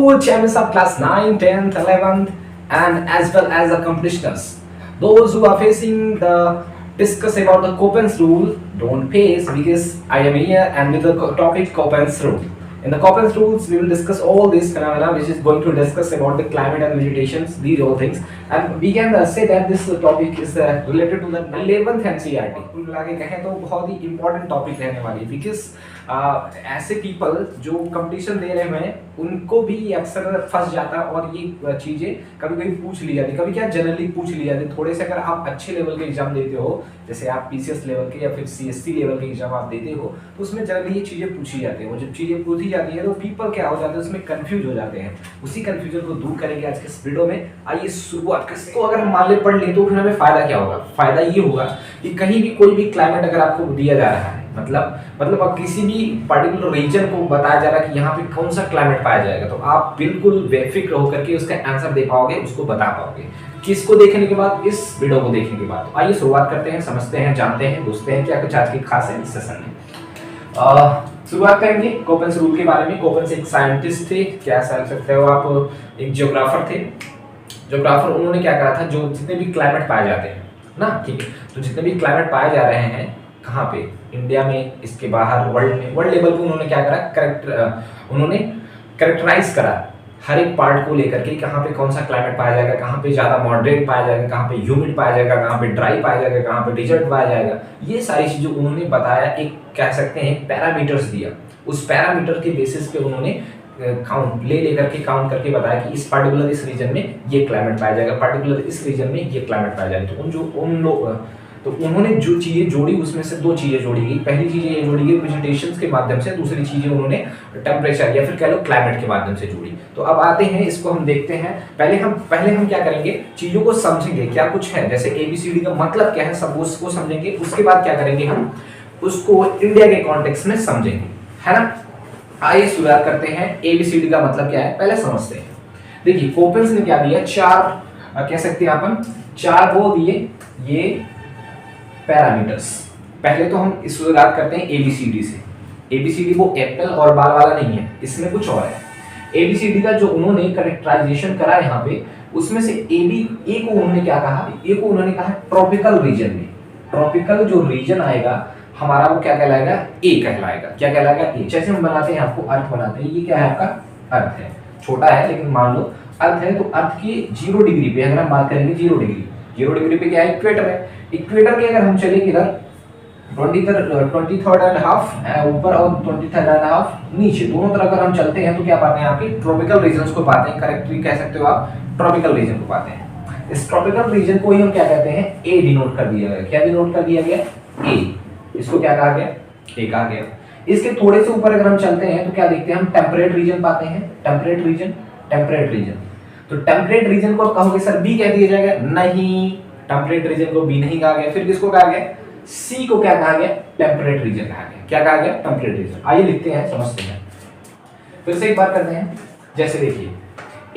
cool champions of class 9, 10th, 11th, and as well as the competitors. Those who are facing the discuss about the Copen's rule, don't face because I am here and with the topic Copen's rule. In the Copen's rules, we will discuss all these phenomena, which is going to discuss about the climate and vegetations, these all things, and we can say that this topic is related to the 11th NCERT. कुल मिला के कहें तो बहुत ही important topic रहने वाली है because ऐसे people जो कंपटीशन दे रहे हैं उनको भी अक्सर फंस जाता है और ये चीजें कभी कभी पूछ ली जाती, कभी क्या जनरली पूछ ली जाती। थोड़े से अगर आप अच्छे लेवल के एग्जाम देते हो, जैसे आप पीसीएस लेवल के या फिर सीएससी लेवल के एग्जाम आप देते हो, तो उसमें जनरली ये चीजें पूछी जाती है। वो जब चीजें पूछी जाती है तो पीपल क्या हो जाते हैं, उसमें कंफ्यूज हो जाते हैं। उसी कंफ्यूजन को दूर करेंगे आज के इस वीडियो में। आइए शुरुआत, किसको अगर मान ले पढ़ ले तो फिर हमें फायदा क्या होगा। फायदा ये होगा कि कहीं भी कोई भी क्लाइमेट अगर आपको दिया जा रहा है, मतलब अब किसी भी पर्टिकुलर रीजन को बताया जा रहा है कि यहाँ पे कौन सा क्लाइमेट पाया जाएगा, तो आप बिल्कुल बेफिक्र होकर के उसका आंसर दे पाओगे, उसको बता पाओगे। किसको देखने के बाद, इस वीडियो को देखने के बाद। तो आइए शुरुआत करते हैं, समझते हैं, जानते हैं, पूछते हैं क्या कुछ आज की खास है इस सेशन में। शुरुआत करेंगे कोपेन्स रूल के बारे में। कोपेन्स एक साइंटिस्ट थे, क्या कह सकते हो आप, एक ज्योग्राफर थे। ज्योग्राफर, उन्होंने क्या करा था, जो जितने भी क्लाइमेट पाए जाते हैं ना, ठीक है, तो जितने भी क्लाइमेट पाए जा रहे हैं कहाँ पे, इंडिया में, इसके बाहर, वर्ल्ड में, वर्ल्ड लेवल पे उन्होंने क्या करा, उन्होंने करेक्टराइज करा हर एक पार्ट को लेकर के, कहाँ पे कौन सा क्लाइमेट पाया जाएगा, कहाँ पे ज़्यादा मॉडरेट पाया जाएगा, कहाँ पे ह्यूमिड पाया जाएगा, कहाँ पे ड्राई पाया जाएगा, कहाँ पे डिजर्ट पाया जाएगा। ये सारी चीज़ें उन्होंने बताया, एक कह सकते हैं पैरामीटर्स दिया। उस पैरामीटर के बेसिस पे उन्होंने काउंट लेकर के काउंट करके बताया कि इस पर्टिकुलर इस रीजन में ये क्लाइमेट पाया जाएगा, पर्टिकुलर इस रीजन में ये क्लाइमेट पाया जाएगा। तो उन्होंने जो चीज़ें जोड़ी उसमें से दो चीज़ें जोड़ी गई। पहली चीज़ ये जोड़ी गई वेजिटेशंस के माध्यम से, दूसरी चीज़ें उन्होंने टेम्परेचर या फिर कह लो क्लाइमेट के माध्यम से जोड़ी। तो अब आते हैं, इसको हम देखते हैं। पहले हम क्या करेंगे, चीज़ों को समझेंगे क्या कुछ है, जैसे ABCD का मतलब क्या है, सब उसको समझेंगे। उसके बाद क्या करेंगे, हम उसको इंडिया के कॉन्टेक्स्ट में समझेंगे, है ना। आइए शुरुआत करते हैं। ABCD का मतलब क्या है पहले समझते हैं। देखिए कोपेन्स ने क्या दिया, चार कह सकते हैं अपन, चार वो दिए ये पैरामीटर्स। पहले तो हम शुरुआत करते हैं ABCD से। ABCD वो एप्पल और बाल वाला नहीं है, इसमें कुछ और है। ABCD का जो उन्होंने करेक्टराइजेशन करा यहाँ पे, उसमें से ए को उन्होंने क्या कहा, ए को उन्होंने कहा ट्रॉपिकल रीजन में। ट्रॉपिकल जो रीजन आएगा हमारा वो क्या कहलाएगा, ए कहलाएगा। क्या कहलाएगा, ए। जैसे हम बनाते हैं, आपको अर्थ बनाते हैं, ये क्या है आपका अर्थ है, छोटा है लेकिन मान लो अर्थ है। तो अर्थ के 0 डिग्री पे अगर हम बात करेंगे, 0 डिग्री पे क्या है, इक्वेटर है। इक्वेटर के अगर हम चले किधर, 23.5 ऊपर और 23.5 नीचे, दोनों तरफ अगर हम चलते हैं तो क्या पाते हैं, आपके ट्रॉपिकल रीजन्स को पाते हैं। करेक्टली कह सकते हो आप, ट्रॉपिकल रीजन को पाते हैं। इस ट्रॉपिकल रीजन को ही हम क्या कहते हैं, ए डिनोट कर दिया गया। क्या डिनोट कर दिया गया, ए। इसको क्या कहा गया, ए कहा गया। इसके थोड़े से ऊपर अगर हम चलते हैं तो क्या देखते हैं, हम टेम्परेट रीजन पाते हैं। टेम्परेट रीजन, तो टेम्परेट रीजन को कहोगे सर बी कह दिया जाएगा, नहीं, टेम्परेट रीजन को बी नहीं कहा गया। फिर किसको कहा गया, सी को क्या कहा गया, टेम्परेट रीजन कहा गया। क्या कहा गया, टेम्परेट रीजन। आइए लिखते हैं, समझते हैं, फिर से एक बार करते हैं। जैसे देखिए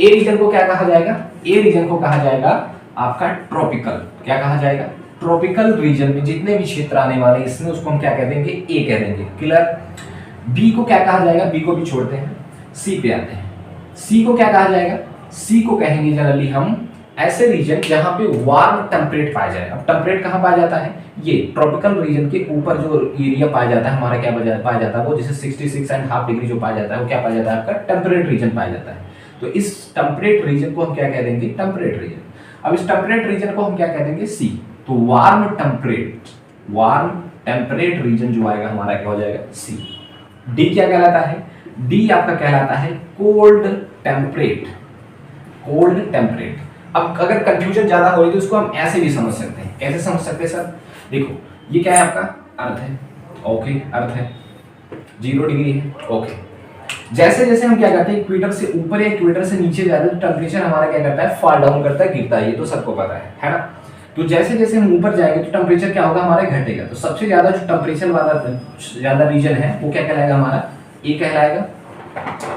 ए रीजन को क्या कहा जाएगा, ए रीजन को कहा जाएगा आपका ट्रॉपिकल। क्या कहा जाएगा, ट्रॉपिकल रीजन में जितने भी क्षेत्र आने वाले इसमें उसको हम क्या कह देंगे, ए कह देंगे। क्लियर। बी को क्या कहा जाएगा, बी को भी छोड़ते हैं, सी पे आते हैं। सी को क्या कहा जाएगा, सी को कहेंगे जनरली हम ऐसे रीजन जहां पे वार्म टेम्परेट पाया जाए। अब टेम्परेट कहां पाया जाता है, ये ट्रॉपिकल रीजन के ऊपर जो एरिया पाया जाता है हमारा, क्या पाया जाता है वो, जैसे 66.5 डिग्री जो पाया जाता है वो क्या पाया जाता है, आपका टेम्परेट रीजन पाया जाता है। तो इस टेम्परेट रीजन को हम क्या कह देंगे, टेम्परेट रीजन। अब इस टेम्परेट रीजन को हम क्या कह देंगे, सी। तो वार्म टेम्परेट रीजन जो आएगा हमारा क्या हो जाएगा, सी। डी क्या कहलाता है, डी आपका कहलाता है कोल्ड टेम्परेट। अब अगर कंफ्यूजन ज्यादा हो रही तो इसको हम ऐसे भी समझ सकते हैं। कैसे समझ सकते हैं सर, देखो ये क्या है आपका अर्थ है, ओके, अर्थ है, 0 डिग्री है, ओके। जैसे जैसे हम क्या करते हैं, इक्वेटर से ऊपर या इक्वेटर से नीचे जाते हैं तो टेम्परेचर हमारा क्या करता है, फॉल डाउन करता है, गिरता है, ये तो सबको पता है ना। तो जैसे जैसे हम ऊपर जाएंगे तो टेम्परेचर क्या होगा, हमारा घटेगा। तो सबसे ज्यादा जो टेम्परेचर वाला ज्यादा रीजन है वो क्या कहलाएगा, हमारा ए कहलाएगा।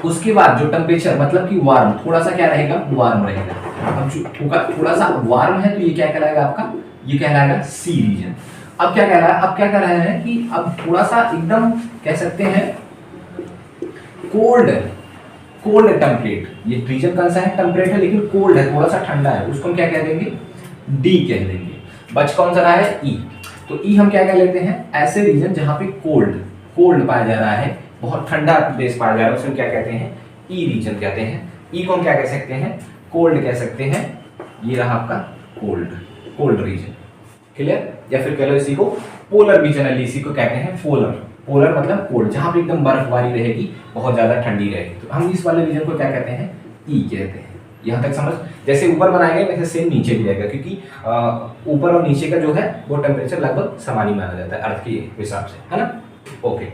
उसके बाद जो टेम्परेचर मतलब कि वार्म, थोड़ा सा क्या रहेगा, वार्म रहेगा। अब जो थोड़ा सा वार्म है तो ये क्या कहलाएगा आपका, ये कहलाएगा सी रीजन। अब क्या कह रहा है, अब क्या कह रहे हैं कि अब थोड़ा सा एकदम कह सकते हैं कोल्ड कोल्ड टेम्परेट, ये रीजन कौन सा है, टेम्परेट है लेकिन कोल्ड है, थोड़ा सा ठंडा है, उसको हम क्या कह देंगे, डी कह देंगे। बच कौन सा रहा है, ई। तो ई हम क्या कह लेते हैं, ऐसे रीजन जहां पे कोल्ड कोल्ड पाया जा रहा है, बहुत ठंडा देश पाया जा रहा है, उसमें क्या कहते हैं, ई रीजन कहते हैं। ई को हम क्या कह सकते हैं, कोल्ड कह सकते हैं। ये रहा आपका कोल्ड, कोल्ड रीजन, क्लियर। या फिर कह लो इसी को पोलर रीजन, इसी को कहते हैं पोलर। पोलर मतलब कोल्ड, जहां पे एकदम बर्फबारी रहेगी, बहुत ज्यादा ठंडी रहेगी, तो हम इस वाले रीजन को क्या कहते हैं, ई कहते हैं। यहाँ तक समझ, जैसे ऊपर बनाया गया वैसे सेम नीचे भी जाएगा, क्योंकि ऊपर और नीचे का जो है वो टेम्परेचर लगभग समान ही माना जाता है अर्थ के हिसाब से, है ना। ओके,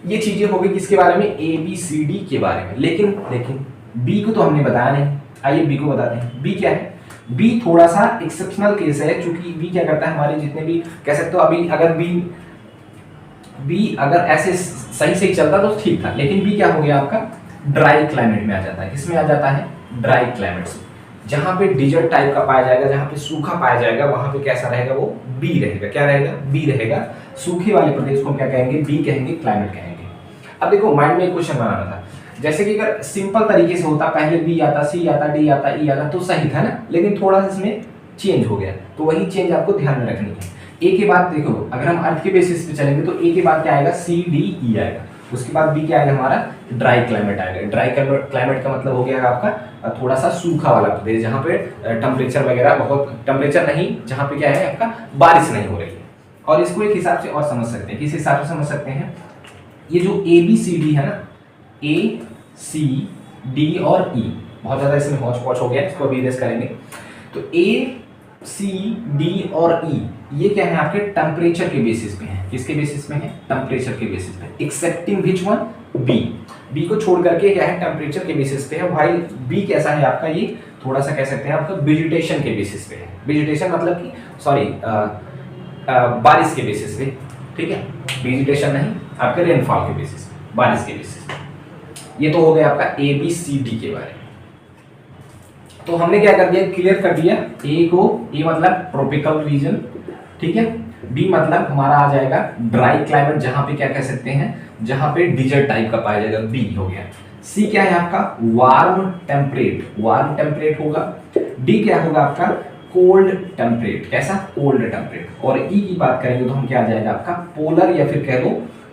ये चीजें हो गई किसके बारे में, ए बी सी डी के बारे में। लेकिन बी को तो हमने बताया नहीं, आइए बी को बताते हैं। बी क्या है, बी थोड़ा सा एक्सेप्शनल केस है, क्योंकि बी क्या करता है, हमारे जितने भी कह सकते हो, अभी अगर बी अगर ऐसे सही से चलता तो ठीक था, लेकिन बी क्या हो गया आपका, ड्राई क्लाइमेट में आ जाता है। किसमें आ जाता है, ड्राई क्लाइमेट से, जहां पे डिजर्ट टाइप का पाया जाएगा, जहां पे सूखा पाया जाएगा, वहां पे कैसा रहेगा, वो बी रहेगा। क्या रहेगा, बी रहेगा। सूखे वाले प्रदेश को हम क्या कहेंगे, बी कहेंगे, क्लाइमेट कहेंगे। अब देखो माइंड में एक क्वेश्चन बनाना था, जैसे कि अगर सिंपल तरीके से होता, पहले बी आता, सी आता, डी आता, ई आता, तो सही था ना, लेकिन थोड़ा सा इसमें चेंज हो गया, तो वही चेंज आपको ध्यान में रखनी है। ए के बाद देखो, अगर हम अर्थ के बेसिस पे चलेंगे तो ए के बाद क्या आएगा, सी डी ई आएगा, उसके बाद बी क्या आएगा, हमारा ड्राई क्लाइमेट आएगा। ड्राई क्लाइमेट का मतलब हो गया आपका थोड़ा सा सूखा वाला प्रदेश, जहाँ पे टेम्परेचर वगैरह बहुत, टेम्परेचर नहीं, जहाँ पे क्या है आपका बारिश नहीं हो रही है। और इसको एक हिसाब से और समझ सकते हैं, किस हिसाब से समझ सकते हैं, ये जो ए बी सी डी है ना, ए सी डी और ई, बहुत ज्यादा इसमें हौच पौच हो गया, इसको अभी इरेज करेंगे। तो ए सी डी और ई ये क्या है, आपके टेम्परेचर के बेसिस पे है। किसके बेसिस पे है, टेम्परेचर के बेसिस पे। Excepting which one, B. B को छोड़ करके क्या है, टेम्परेचर के बेसिस पे है। व्हाइल बी कैसा है आपका, ये थोड़ा सा कह सकते हैं आपका वेजिटेशन के बेसिस पे है। वेजिटेशन मतलब कि सॉरी बारिश के बेसिस पे, ठीक है, वेजिटेशन नहीं, आपके रेनफॉल के बेसिस पे, बारिश के बेसिस पे। ये तो हो गया आपका ए बी सी डी के बारे में। तो हमने क्या कर दिया, क्लियर कर दिया। ए को, ए मतलब ट्रॉपिकल रीजन, ठीक है। बी मतलब हमारा आ जाएगा ड्राई क्लाइमेट, जहां पे क्या कह सकते हैं, जहां पे डिजर्ट टाइप का पाया जाएगा, बी हो गया। सी क्या है आपका, वार्म टेम्परेट, वार्म टेम्परेट होगा। डी क्या होगा आपका, कोल्ड टेम्परेट, कैसा, कोल्ड टेम्परेट। और ई की बात करेंगे तो हम क्या आ जाएगा आपका, पोलर, या फिर कह दो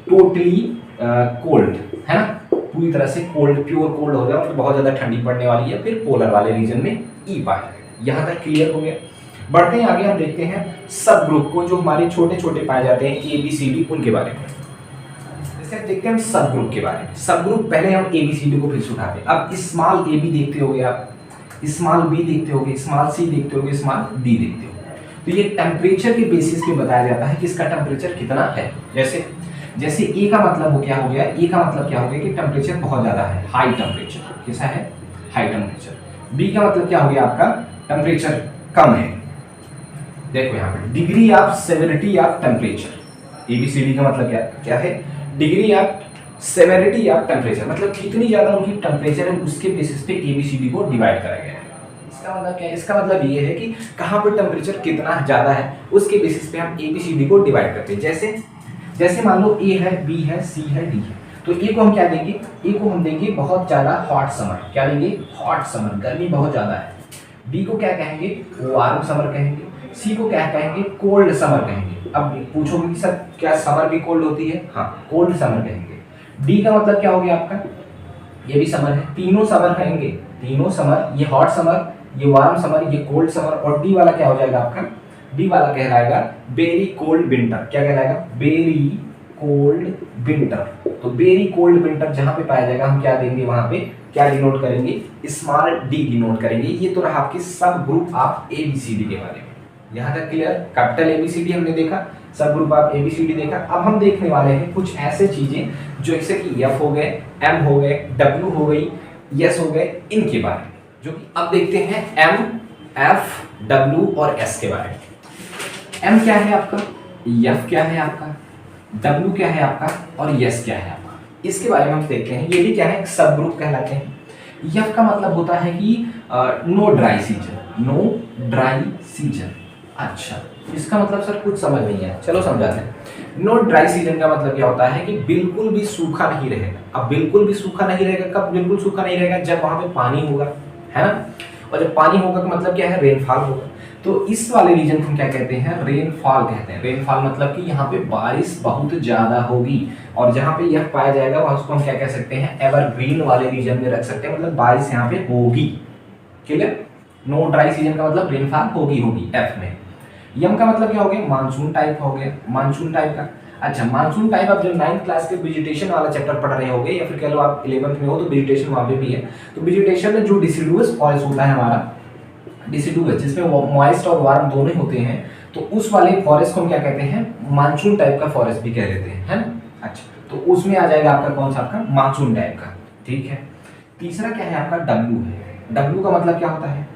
टोटली कोल्ड, है ना, पूरी तरह से कोल्ड, प्योर कोल्ड हो जाए, मतलब बहुत ज्यादा ठंडी पड़ने वाली है, फिर पोलर वाले रीजन में ई पाया जाएगा। यहाँ तक क्लियर हो गया। बढ़ते हैं आगे, हम देखते हैं सब ग्रुप को, जो हमारे छोटे छोटे पाए जाते हैं ए बी सी डी, उनके बारे में। जैसे देखते हैं हम सब ग्रुप के बारे में। सब ग्रुप पहले हम ए बी सी डी को फिर से उठाते हैं। अब स्मॉल ए बी देखते होगे आप, स्मॉल बी देखते होगे, स्मॉल सी देखते होगे, स्मॉल डी देखते होगे। तो ये टेम्परेचर के बेसिस पे बताया जाता है कि इसका टेम्परेचर कितना है। जैसे ए का मतलब हो क्या हो गया, ए का मतलब क्या हो गया कि टेम्परेचर बहुत ज्यादा है, हाई टेम्परेचर। कैसा है, हाई टेम्परेचर। बी का मतलब क्या हो गया आपका, टेम्परेचर कम है। देखो यहाँ पे degree of severity of temperature, A B C D का मतलब क्या है, degree of severity of temperature, मतलब कितनी ज्यादा उनकी टेम्परेचर है, उसके बेसिस पे एबीसीडी को डिवाइड करा गया है। इसका मतलब क्या है, इसका मतलब ये है कि कहाँ पर टेम्परेचर कितना ज्यादा है, उसके बेसिस पे हम एबीसीडी को डिवाइड करते हैं। जैसे मान लो ए है, बी है, सी है, डी है, तो ए को हम क्या देंगे, ए को हम देंगे बहुत ज्यादा हॉट समर। क्या देंगे, हॉट समर, गर्मी बहुत ज्यादा है। बी को क्या कहेंगे, वार्म समर कहेंगे। सी को क्या कहेंगे, कोल्ड समर कहेंगे। अब पूछोगे कि सर क्या समर भी कोल्ड होती है, हाँ, कोल्ड समर कहेंगे। डी का मतलब क्या हो गया आपका, ये भी समर है, तीनों समर कहेंगे, तीनों समर, ये हॉट समर, ये वार्म समर, ये कोल्ड समर। और डी वाला क्या हो जाएगा आपका, डी वाला कहलाएगा वेरी कोल्ड विंटर। क्या कहलाएगा, वेरी कोल्ड विंटर। तो वेरी कोल्ड विंटर जहां पे पाया जाएगा, हम क्या देंगे, वहां पे क्या डिनोट करेंगे, स्मॉल डी डिनोट करेंगे। ये तो रहा आपके सब ग्रुप ऑफ एबीसीडी के बारे में। यहाँ तक क्लियर, कैपिटल एबीसीडी हमने देखा, सब ग्रुप ऑफ एबीसीडी देखा। अब हम देखने वाले हैं कुछ ऐसे चीजें जो जैसे कि एफ हो गए, एम हो गए, डब्ल्यू हो गई, एस हो गए, इनके बारे में, जो कि अब देखते हैं एम, एफ, डब्ल्यू और एस के बारे में। एम क्या है आपका, एफ क्या है आपका, डब्ल्यू क्या है आपका, और एस क्या है आपका, इसके बारे में हम देखते हैं। ये भी क्या है, सब ग्रुप कहलाते हैं। एफ का मतलब होता है कि no dry season, no dry season. अच्छा, इसका मतलब सर कुछ समझ नहीं है, चलो समझाते हैं। नो ड्राई सीजन का मतलब क्या होता है कि बिल्कुल भी सूखा नहीं रहेगा। अब बिल्कुल भी सूखा नहीं रहेगा, कब बिल्कुल सूखा नहीं रहेगा? जब वहां पे पानी होगा, है ना। और जब पानी होगा तो मतलब क्या है? रेनफॉल होगा। तो इस वाले रीजन को हम क्या कहते हैं? रेनफॉल कहते हैं। रेनफॉल मतलब कि यहाँ पे बारिश बहुत ज्यादा होगी, और जहाँ पे यह पाया जाएगा वह उसको हम क्या कह सकते हैं? एवरग्रीन वाले रीजन में रख सकते हैं, मतलब बारिश यहाँ पे होगी। क्लियर? नो ड्राई सीजन का मतलब रेनफॉल होगी एफ में। यम का मतलब क्या हो गया? मानसून टाइप हो गया, मानसून टाइप का। अच्छा, मानसून टाइप आप जब 9th क्लास के वेजिटेशन वाला चैप्टर पढ़ रहे होगे, या फिर कह लो आप 11th में हो तो वेजिटेशन वहाँ पे भी है। तो वेजिटेशन में जो डिसिडुअस फॉरेस्ट होता है हमारा, डिसिडुअस जिसमें मॉइस्ट और वार्म दोनों होते हैं, तो उस वाले फॉरेस्ट को हम क्या कहते हैं? मानसून टाइप का फॉरेस्ट भी कह देते हैं, है ना। अच्छा, तो उसमें आ जाएगा आपका कौन सा? आपका मानसून टाइप का। ठीक है। तीसरा क्या है आपका? डब्लू है। डब्लू का मतलब क्या होता है?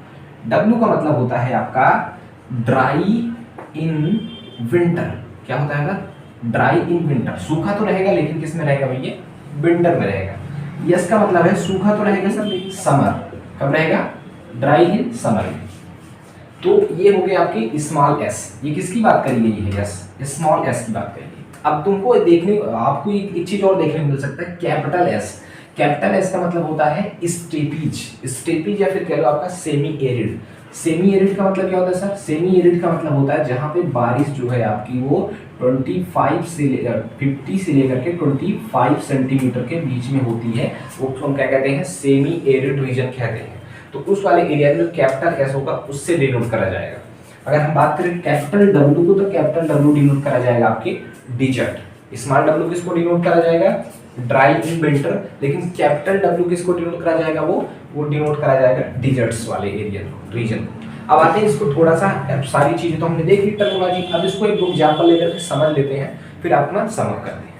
डब्लू का मतलब होता है आपका ड्राई इन विंटर। क्या होता है? ड्राई इन विंटर, सूखा तो रहेगा लेकिन किस में रहेगा भैया? विंटर में रहेगा। यस का मतलब है सूखा तो रहेगा सर, लेकिन समर। कब रहेगा? ड्राई इन समर में। तो ये हो गया आपकी स्मॉल एस। ये किसकी बात करी गई है? यस, स्मॉल एस की बात करी गई। अब तुमको देखने, आपको एक चीज और देखने को मिल सकता है, कैपिटल एस। कैपिटल एस का मतलब होता है स्टेपीज। स्टेपीज या फिर कह लो आपका सेमी एरिड। सेमी एरिड का मतलब क्या होता है सर? सेमी एरिड का मतलब होता है जहां पे बारिश जो है आपकी वो 25 से 50 से लेकर के 25 सेंटीमीटर के बीच में होती है, वो हम क्या कहते हैं? सेमी एरिड रीजन कहते हैं। तो उस वाले एरिया में जो कैपिटल एस होगा उससे डिनोट करा जाएगा। अगर हम बात करें कैपिटल डब्ल्यू को, तो कैपिटल डब्ल्यू डिनोट करा जाएगा आपके डिजर्ट। स्मॉल डब्ल्यू किसको डिनोट करा जाएगा? Dry in winter. लेकिन कैपिटल डब्ल्यू किसको डिनोट करा जाएगा? वो डिनोट करा जाएगा डिजर्ट्स वाले एरिया को, रीजन को। अब आते हैं इसको थोड़ा सा, सारी चीजें तो हमने देख ली टर्मिनोलॉजी, अब इसको एक एग्जांपल लेकर के समझ लेते हैं, फिर अपना समझ करते हैं।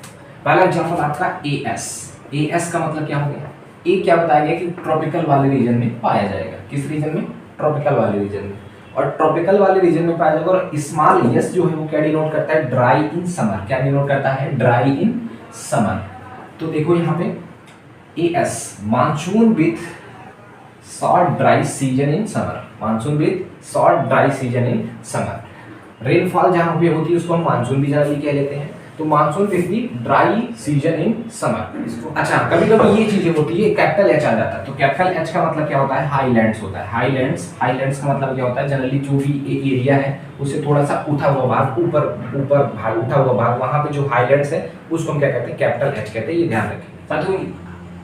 पहला एग्जांपल आपका ए एस। ए एस का मतलब क्या हो गया? ए क्या बताया गया कि ट्रॉपिकल वाले रीजन में पाया जाएगा। किस रीजन में? ट्रॉपिकल वाले रीजन में। और ट्रॉपिकल वाले रीजन में पाया जाएगा। और स्मॉल एस जो है वो क्या डिनोट करता है? Dry in summer. क्या डिनोट करता है? Dry in summer. तो देखो यहाँ पे A S, monsoon with short dry season in summer. Monsoon with short dry season in summer. Rainfall जहाँ पे होती है उसको हम मानसून भी जनरली कह लेते हैं। तो monsoon with the dry season in summer इसको। अच्छा, कभी कभी ये चीजें होती है, कैपिटल एच आ जाता है। तो कैपिटल एच का मतलब क्या होता है? हाईलैंड्स होता है। हाईलैंड्स, हाईलैंड्स का मतलब क्या होता है? जनरली जो भी एक एरिया है उससे थोड़ा सा उठा हुआ भाग, ऊपर भाग, उठा हुआ भाग, वहां पे जो हाईलैंड्स है उसको हम क्या कहते हैं? कैपिटल एच कहते हैं। ये ध्यान रखें साथियों।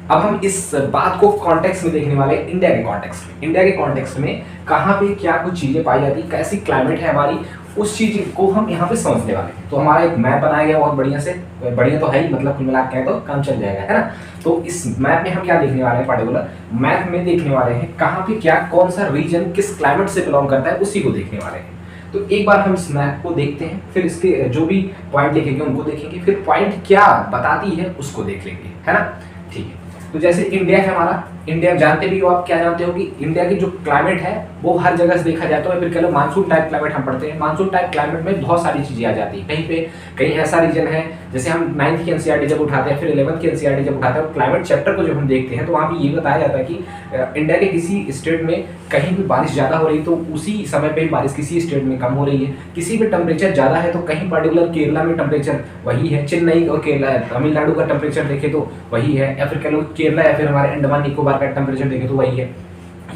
अब हम इस बात को कॉन्टेक्स्ट में देखने वाले, इंडिया के कॉन्टेक्स्ट में। इंडिया के कॉन्टेक्स्ट में कहाँ पे क्या कुछ चीजें पाई जाती है, कैसी क्लाइमेट है हमारी, उस चीज को हम यहाँ पे समझने वाले हैं। तो हमारा एक मैप बनाया गया बहुत बढ़िया से, बढ़िया तो है ही, मतलब कुल मिला के तो काम चल जाएगा, है ना। तो इस मैप में हम क्या देखने वाले हैं? पर्टिकुलर मैप में देखने वाले हैं कहाँ पे क्या, कौन सा रीजन किस क्लाइमेट से बिलोंग करता है, उसी को देखने वाले हैं। तो एक बार हम इस मैप को देखते हैं, फिर इसके जो भी पॉइंट लिखेंगे उनको देखेंगे, फिर पॉइंट क्या बताती है उसको देख लेंगे, है ना। ठीक है, तो जैसे इंडिया है हमारा, इंडिया जानते भी हो आप, क्या जानते हो कि इंडिया की जो क्लाइमेट है वो हर जगह से देखा जाता है। फिर कह लो मानसून टाइप क्लाइमेट हम पढ़ते हैं। मानसून टाइप क्लाइमेट में बहुत सारी चीजें आ जाती है। कहीं पे कहीं ऐसा रीजन है, जैसे हम 9th की एनसीईआरटी जब उठाते हैं, फिर 11th की एनसीईआरटी जब उठाते हैं, क्लाइमेट चैप्टर को जब हम देखते हैं तो वहाँ पे ये बताया जाता है कि इंडिया के किसी स्टेट में कहीं भी बारिश ज़्यादा हो रही तो उसी समय पे बारिश किसी स्टेट में कम हो रही है। किसी में टेम्परेचर ज़्यादा है तो कहीं पर्टिकुलर केरला में टेम्परेचर वही है, चेन्नई और केरला तमिलनाडु का टेम्परेचर देखे तो वही है, या फिर कह लो केरला या फिर हमारे अंडमान निकोबार का टेम्परेचर देखे तो वही है।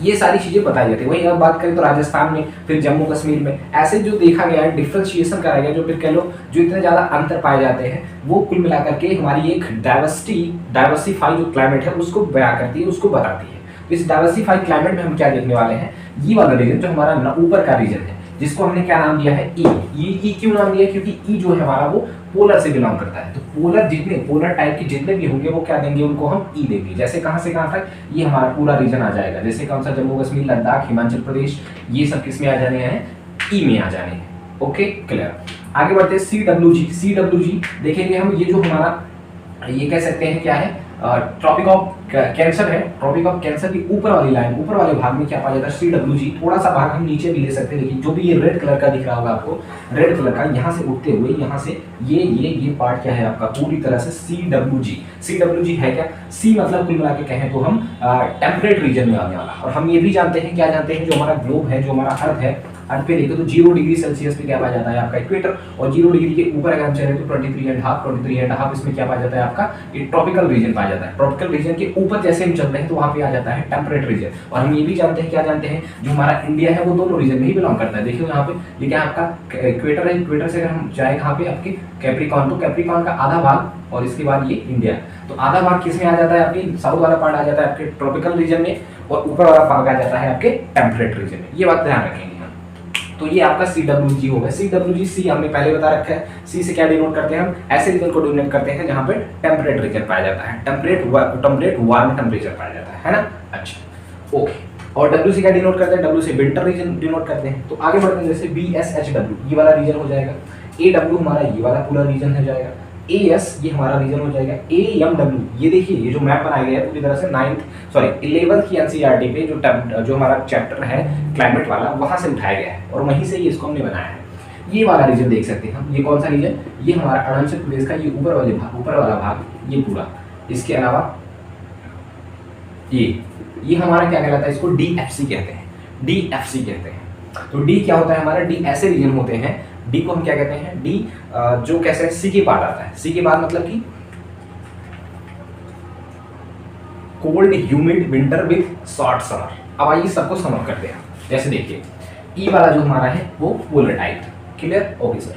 ये सारी चीजें बताई जाती है। वहीं अगर बात करें तो राजस्थान में, फिर जम्मू कश्मीर में ऐसे जो देखा गया है, डिफ्रेंशिएशन कराया गया, जो फिर कह लो जो इतने ज्यादा अंतर पाए जाते हैं, वो कुल मिलाकर के हमारी एक डाइवर्सिफाई जो क्लाइमेट है उसको बयां करती है, उसको बताती है। तो इस डाइवर्सिफाई क्लाइमेट में हम क्या देखने वाले हैं, ये वाला रीजन जो हमारा ऊपर का रीजन है, जिसको हमने क्या नाम दिया है, ई क्यों नाम दिया है, क्योंकि ई जो है हमारा वो पोलर से बिलोंग करता है। तो पोलर टाइप के जितने भी होंगे वो क्या देंगे, उनको हम ई देंगे। जैसे कहां से कहां तक, ये हमारा पूरा रीजन आ जाएगा। जैसे कौन सा, जम्मू कश्मीर, लद्दाख, हिमाचल प्रदेश, ये सब किस में आ जाने हैं, ई में आ जाने हैं। Okay, clear. आगे बढ़ते हैं CWG देखेंगे हम। ये जो हमारा ये कह सकते हैं क्या है, ट्रॉपिक ऑफ कैंसर है। ट्रॉपिक ऑफ कैंसर की ऊपर वाली लाइन, ऊपर वाले भाग में क्या पाया जाता है, CWG। थोड़ा सा भाग हम नीचे भी ले सकते हैं, लेकिन जो भी ये रेड कलर का दिख रहा होगा आपको, रेड कलर का, यहाँ से उठते हुए यहाँ से ये पार्ट क्या है आपका, पूरी तरह से CWG है क्या, सी मतलब कुल मिला के कहें तो हम टेम्परेट रीजन में आने वाला। और हम ये भी जानते हैं, क्या जानते हैं, जो हमारा ग्लोब है, जो हमारा अर्थ है, अर्थ पे देखें तो 0 डिग्री सेल्सियस पे क्या पाया जाता है आपका इक्वेटर, और 0 डिग्री के ऊपर अगर हम चले तो 23.5 इसमें क्या पाया जाता है आपका ये ट्रॉपिकल रीजन पाया जाता है। ट्रॉपिकल रीजन के ऊपर जैसे हम चल रहे हैं तो वहाँ पे आ जाता है टेम्परेट रीजन। और हम ये भी जानते हैं, क्या जानते हैं, जो हमारा इंडिया है वो दोनों रीजन में ही बिलोंग करता है। देखिए यहाँ पे ये क्या आपका इक्वेटर है, इक्वेटर से अगर हम जाए कहाँ पे आपके कैप्रिकॉर्न, तो कैप्रिकॉर्न का आधा भाग और इसके बाद ये इंडिया, तो आधा भाग किस में आ जाता है, आपकी साउथ वाला पार्ट आ जाता है आपके ट्रॉपिकल रीजन में, और ऊपर वाला भाग आ जाता है आपके टेम्परेट रीजन में। ये बात ध्यान रखेंगे हम। तो ये आपका CWG हो गया। CWG सी हमने पहले बता रखा है। सी से क्या डिनोट करते हैं हम, ऐसे रीजन को डिनोट करते हैं जहां पे टेम्परेट रीजन पाया जाता है, टेम्परेट वार्म टेम्परेचर पाया जाता है ना। अच्छा ओके। और W से क्या डिनोट करते हैं, W से विंटर रीजन डिनोट करते हैं। तो आगे बढ़ते हैं, जैसे BSHW ये वाला रीजन हो जाएगा, AW हमारा ये वाला पूरा रीजन हो जाएगा, AS ये हमारा रीजन हो जाएगा, AMW ये देखिए ये जो मैप बनाया गया है पूरी तरह से 11th की NCERT पे जो हमारा चैप्टर है क्लाइमेट वाला वहां से उठाया गया है और वहीं से ये इसको हमने बनाया है। ये वाला रीजन देख सकते हैं हम, ये कौन सा रीजन, ये हमारा अरुणाचल प्रदेश का ये ऊपर वाला भाग ये पूरा। इसके अलावा ये हमारा क्या कहलाता है, इसको DFC कहते हैं, DFC कहते हैं। तो D क्या होता है हमारा, D ऐसे रीजन होते हैं, D को हम क्या कहते हैं, D जो कैसे C के बाद आता है, C के बाद मतलब कि cold humid winter with short summer. अब आइए सबको समर करते हैं। जैसे देखिए E वाला जो हमारा है वो polar type, clear, okay sir.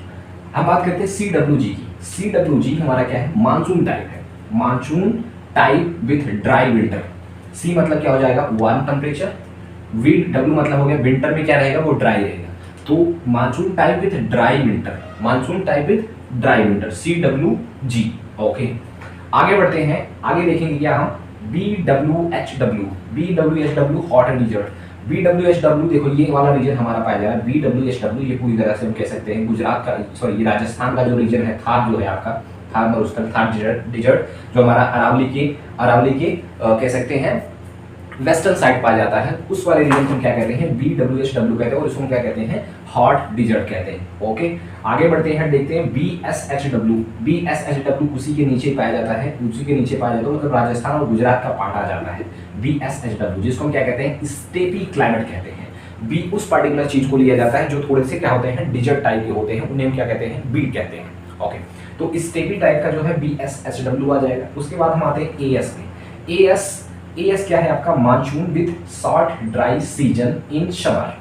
हम बात करते हैं CWG की। CWG हमारा क्या है, मानसून टाइप है, monsoon type with dry winter. C मतलब क्या हो जाएगा, वार्म टेम्परेचर, W मतलब हो गया विंटर में क्या रहेगा, वो ड्राई रहेगा। तो monsoon type with dry winter, monsoon type with dry winter, CWG, okay. आगे बढ़ते हैं, आगे देखेंगे क्या हम, BWHW hot and desert. BWHW देखो ये वाला रीजन हमारा पाया जा रहा है, BWHW ये पूरी तरह से हम कह सकते हैं गुजरात का, सॉरी ये राजस्थान का जो रीजन है, थार जो है आपका, थार मरुस्थल, थार डिजर्ट जो हमारा अरावली के कह सकते हैं वेस्टर्न साइड पाया जाता है, उस वाले रीजन को क्या कहते हैं, BWHW कहते हैं, और इसको क्या कहते हैं, हॉट डिजर्ट कहते हैं, ओके। आगे बढ़ते हैं, देखते हैं BSHW उसी के नीचे पाया जाता है, उसी के नीचे पाया जाता है, मतलब राजस्थान और गुजरात का पार्ट आ जाता है BSHW, जिसको हम क्या कहते हैं, स्टेपी क्लाइमेट कहते हैं। बी उस पर्टिकुलर चीज को लिया जाता है जो थोड़े से क्या होते हैं, डिजर्ट टाइप के होते हैं, उन्हें हम क्या कहते हैं, बीट कहते हैं, ओके। तो स्टेपी टाइप का जो है BSHW आ जाएगा। उसके बाद हम आते हैं AS में। AS क्या है आपका, monsoon with short dry season in summer.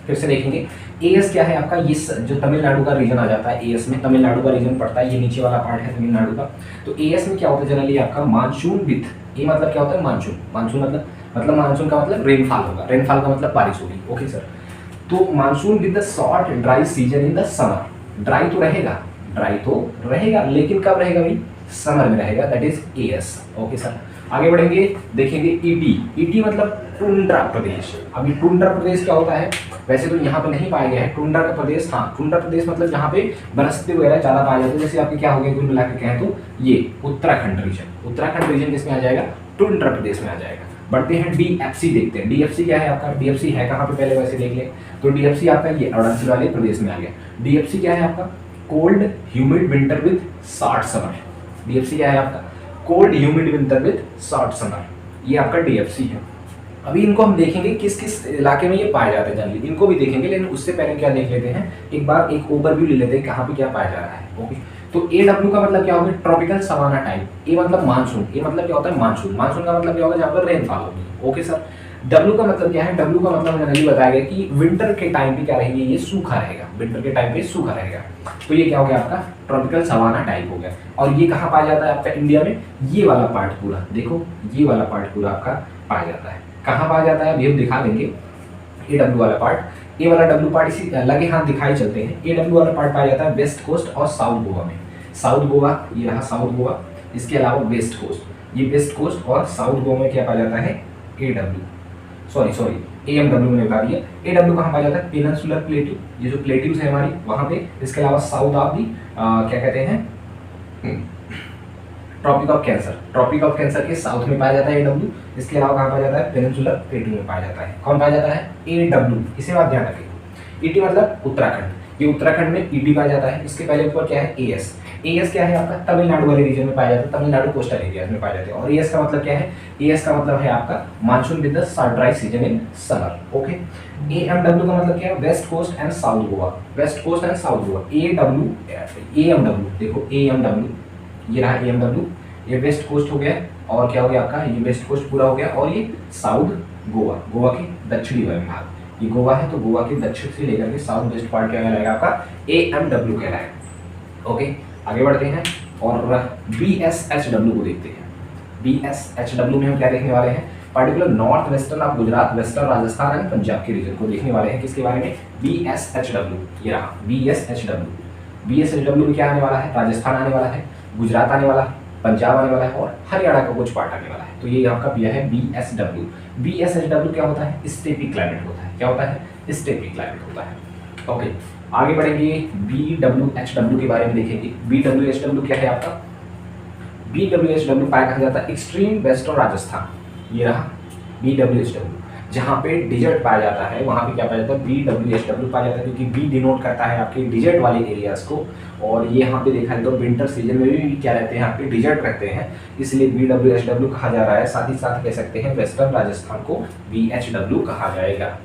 फिर से देखेंगे AS क्या है आपका, ये जो तमिलनाडु का रीजन आ जाता है, AS में तमिलनाडु का रीजन पड़ता है, ये नीचे वाला पार्ट है तमिलनाडु का। तो AS में क्या होता है जनरली आपका, मानसून विद, ये मतलब क्या होता है, मानसून मतलब मानसून का मतलब रेनफॉल होगा, रेनफॉल का मतलब बारिश होगी, ओके सर। तो monsoon with the short dry season in the summer. Dry तो रहेगा लेकिन कब रहेगा भाई, समर में रहेगा, that is AS, okay sir. आगे बढ़ेंगे, देखेंगे ET मतलब टुंड्रा प्रदेश। अभी टुंड्रा प्रदेश क्या होता है, वैसे तो यहाँ पे नहीं पाया गया है टुंड्रा का प्रदेश, हाँ टुंड्रा प्रदेश मतलब जहाँ पे वनस्पति वगैरह ज्यादा पाए जाते हैं, जैसे आपके क्या हो गया कुल मिला के कहें तो ये उत्तराखंड रीजन किसमें आ जाएगा, टुंड्रा प्रदेश में आ जाएगा। बढ़ते हैं DFC देखते हैं, DFC क्या है आपका, DFC है कहाँ पे पहले वैसे देख लें, तो DFC आपका ये अरुणाचल वाले प्रदेश में आ गया। DFC क्या है आपका, cold humid winter with short summer. DFC क्या है आपका, cold humid winter with short summer, ये आपका DFC है। अभी इनको हम देखेंगे किस किस इलाके में ये पाए जाते हैं जनरली, इनको भी देखेंगे, लेकिन उससे पहले क्या देख लेते हैं, एक बार एक ओवरव्यू ले लेते हैं कहाँ पे क्या पाया जा रहा है, ओके। तो AW का मतलब क्या होगा, ट्रॉपिकल सवाना टाइप। A मतलब मानसून, A मतलब क्या होता है, मानसून का मतलब क्या होगा, जहाँ पर रेनफॉल होगी, ओके सर। W का मतलब क्या है, W का मतलब जनरली बताया गया कि विंटर के टाइम पे क्या रहेगी, ये सूखा रहेगा, विंटर के टाइम पे सूखा रहेगा। तो ये क्या हो गया आपका, ट्रॉपिकल सवाना टाइप हो गया। और ये कहाँ पाया जाता है आपका इंडिया में, ये वाला पार्ट पूरा देखो, ये वाला पार्ट पूरा आपका पाया जाता है। कहाँ पाया जाता है अभी हम दिखा देंगे, AW वाला पार्ट, A वाला W पार्ट इसी लगे हाथ दिखाई चलते हैं। AW वाला पार्ट पाया जाता है वेस्ट कोस्ट और साउथ गोवा में। साउथ गोवा, ये रहा साउथ गोवा, इसके अलावा वेस्ट कोस्ट, ये वेस्ट कोस्ट और साउथ गोवा में क्या पाया जाता है, AMW मैंने बता दिया। AW कहाँ पाया जाता है, पेनिनसुलर प्लेट्यू, ये जो प्लेट्यूज है हमारी वहाँ पे। इसके अलावा साउथ ऑफ दी क्या कहते हैं, ट्रॉपिक ऑफ कैंसर के साउथ में पाया जाता है AW। इसके अलावा कहाँ पाया जाता है, पेनिनसुलर प्लेट्यू में पाया जाता है। कौन पाया जाता है, AW, इसे बात ध्यान रखें। ET मतलब उत्तराखंड, ये उत्तराखंड में ईटी पाया जाता है। इसके पहले ऊपर क्या है, एएस। एएस क्या है आपका, तमिलनाडु वाले रीजन में पाया जाता है, तमिलनाडु कोस्टल एरियाज में पाए जाते हैं। और एएस का मतलब क्या है, एएस का मतलब है आपका monsoon with the dry season in summer. Okay. AMW का मतलब क्या है, west coast and south Goa, west coast and south Goa. AMW देखो, एएमडब्ल्यू ये रहा एएमडब्ल्यू, ये वेस्ट कोस्ट हो गया और क्या हो गया आपका, ये वेस्ट कोस्ट पूरा हो गया और ये साउथ गोवा, गोवा के दक्षिणी भाग, ये गोवा है तो गोवा के दक्षिण से लेकर के साउथ वेस्ट पार्ट क्या कहलाएगा आपका, एएमडब्ल्यू कहलाएगा। ओके, आगे बढ़ते हैं और बीएसएचडब्ल्यू को देखते हैं। बीएसएचडब्ल्यू में हम क्या देखने वाले हैं, particular north western of Gujarat, western Rajasthan and Punjab के रीजन को देखने वाले हैं। किसके बारे में, बीएसएचडब्ल्यू, ये रहा बीएसएचडब्ल्यू। बीएसएचडब्ल्यू में क्या आने वाला है, राजस्थान आने वाला है, गुजरात आने वाला है, पंजाब आने वाला है और हरियाणा का कुछ पार्ट आने वाला है। तो ये आपका यह है बीएसडब्ल्यू। बीएसएचडब्ल्यू क्या होता है, स्टेपी क्लाइमेट होता है। क्या होता है, स्टेपी क्लाइमेट होता है। ओके, आगे बढ़ेंगे, बीडब्ल्यूएचडब्ल्यू के बारे में देखेंगे। बीडब्ल्यूएचडब्ल्यू क्या है आपका, बीडब्ल्यूएचडब्ल्यू पाया जाता है एक्सट्रीम वेस्टर्न राजस्थान, ये रहा बीडब्ल्यूएचडब्ल्यू। जहाँ पे डिजर्ट पाया जाता है वहाँ पे क्या पाया जाता है, बीडब्ल्यूएचडब्ल्यू पाया जाता है, क्योंकि बी डिनोट करता है आपके डिजर्ट वाले एरियाज को। और ये यहाँ पे देखा है तो विंटर सीजन में भी क्या रहते हैं, यहाँ पे डिजर्ट रहते हैं, इसलिए बीडब्ल्यूएचडब्ल्यू कहा जा रहा है। साथ ही साथ कह सकते हैं वेस्टर्न राजस्थान को बीएचडब्ल्यू कहा जाएगा।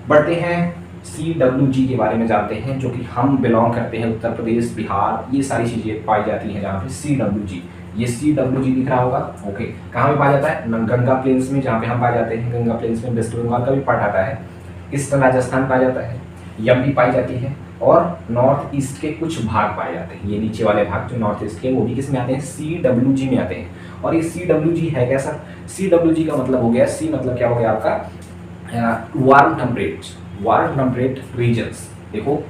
बढ़ते हैं CWG के बारे में जानते हैं, जो कि हम बिलोंग करते हैं उत्तर प्रदेश, बिहार, ये सारी चीज़ें पाई जाती हैं जहाँ पे CWG। ये CWG दिख रहा होगा। ओके, कहाँ पे पाया जाता है, गंगा प्लेन्स में, जहाँ पे हम पाए जाते हैं गंगा प्लेन्स में, वेस्ट बंगाल का भी पार्ट आता है, ईस्टर्न राजस्थान पाया जाता है, यम पाई जाती है और नॉर्थ ईस्ट के कुछ भाग पाए जाते हैं। ये नीचे वाले भाग जो नॉर्थ ईस्ट के वो भी किस में आते हैं, CWG में आते हैं। और ये CWG है क्या सर, CWG का मतलब हो गया, सी मतलब क्या हो गया आपका, वार्म टेम्परेट रीजन्स। देखो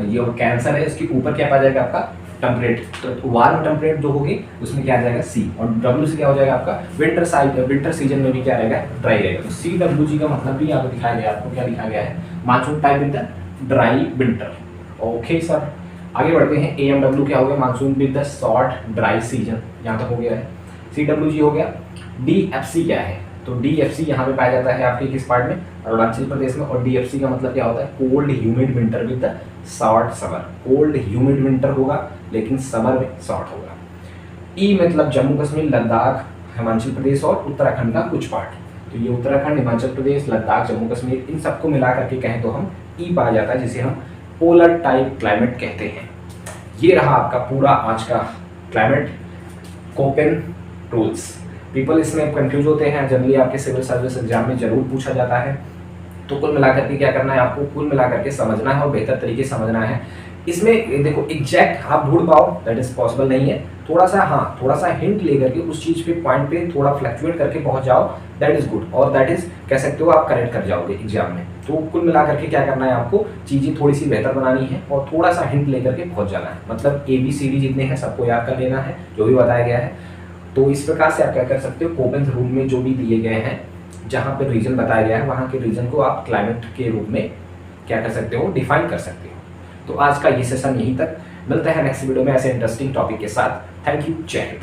ये कैंसर है, इसके ऊपर क्या पाया जाएगा आपका, टेम्परेट, तो वार्म टेम्परेट जो होगी उसमें क्या आ जाएगा सी, और डब्ल्यू से क्या हो जाएगा आपका, विंटर सीजन में भी क्या रहेगा, ड्राई रहेगा। तो CWG का मतलब भी यहाँ पे दिखाया गया, आपको क्या दिखाया गया है, monsoon type with the dry winter. Okay sir, आगे बढ़ते हैं। AMW क्या हो गया, monsoon with the short dry season, यहाँ तक हो गया है। CWG हो गया। DFC क्या है, तो DFC यहाँ पे पाया जाता है आपके किस पार्ट में, अरुणाचल प्रदेश में। और DFC का मतलब क्या होता है, cold humid winter with the short summer. Cold humid winter होगा लेकिन समर में शॉर्ट होगा। ई मतलब जम्मू कश्मीर, लद्दाख, हिमाचल प्रदेश और उत्तराखंड का कुछ पार्ट। तो ये उत्तराखंड, हिमाचल प्रदेश, लद्दाख, जम्मू कश्मीर, इन सबको मिला करके कहें तो हम ई पाया जाता है, जिसे हम पोलर टाइप क्लाइमेट कहते हैं। ये रहा आपका पूरा आज का क्लाइमेट कोपेन रूल्स। पीपल इसमें कंफ्यूज होते हैं, जनरली आपके सिविल सर्विस एग्जाम में जरूर पूछा जाता है। तो कुल मिलाकर के क्या करना है आपको, कुल मिलाकर के समझना है और बेहतर तरीके से समझना है। इसमें देखो एग्जैक्ट आप ढूंढ पाओ दैट इज पॉसिबल नहीं है, थोड़ा सा हाँ, थोड़ा सा हिंट लेकर के उस चीज पे पॉइंट पे थोड़ा फ्लक्चुएट करके पहुंच जाओ, दैट इज गुड, और दैट इज कह सकते हो आप करेक्ट कर जाओगे एग्जाम में। तो कुल मिलाकर के क्या करना है आपको, चीजें थोड़ी सी बेहतर बनानी है और थोड़ा सा हिंट लेकर के पहुंच जाना है। मतलब ABCD जितने हैं सबको याद कर लेना है जो भी बताया गया है। तो इस प्रकार से आप क्या कर सकते हो, कोपेन्स रूल में जो भी दिए गए हैं, जहाँ पे रीजन बताया गया है वहाँ के रीजन को आप क्लाइमेट के रूप में क्या कर सकते हो, डिफाइन कर सकते हो। तो आज का ये सेशन यहीं तक, मिलता है नेक्स्ट वीडियो में ऐसे इंटरेस्टिंग टॉपिक के साथ। थैंक यू, जय हिंद।